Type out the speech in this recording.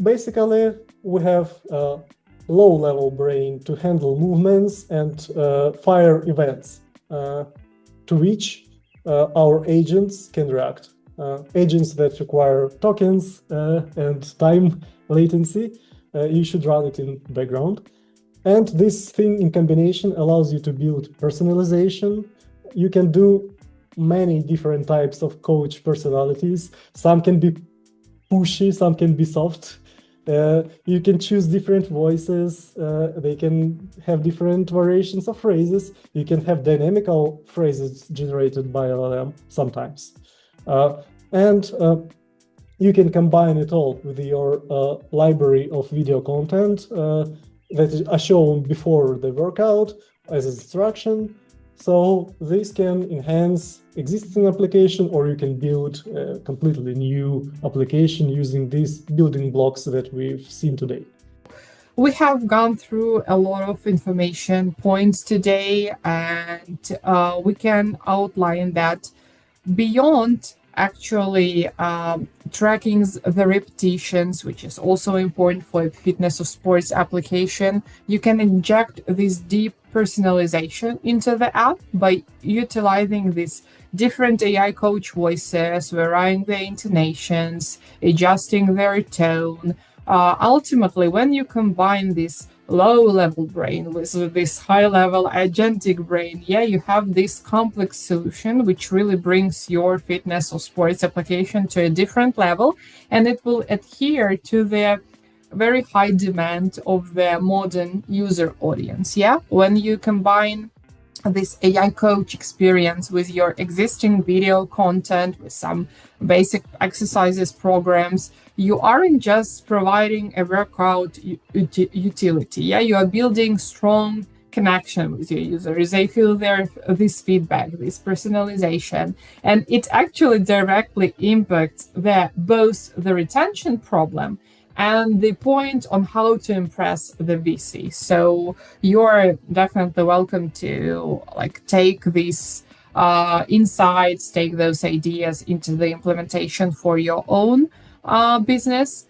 basically, we have a low-level brain to handle movements and fire events to which our agents can react. Agents that require tokens and time latency, you should run it in background. And this thing in combination allows you to build personalization. You can do many different types of coach personalities. Some can be pushy, some can be soft. You can choose different voices. They can have different variations of phrases. You can have dynamical phrases generated by LLM sometimes. And you can combine it all with your library of video content that are shown before the workout as instruction. So this can enhance existing application, or you can build a completely new application using these building blocks that we've seen today. We have gone through a lot of information points today, and we can outline that beyond actually tracking the repetitions, which is also important for a fitness or sports application, you can inject this deep personalization into the app by utilizing these different AI coach voices, varying their intonations, adjusting their tone. Ultimately, when you combine this low-level brain with this high-level agentic brain, you have this complex solution which really brings your fitness or sports application to a different level, and it will adhere to the very high demand of the modern user audience. When you combine this AI coach experience with your existing video content, with some basic exercises programs, you aren't just providing a workout utility. You are building strong connection with your users. They feel this feedback, this personalization, and it actually directly impacts both the retention problem and the point on how to impress the VC. So you're definitely welcome to take these insights, take those ideas into the implementation for your own business.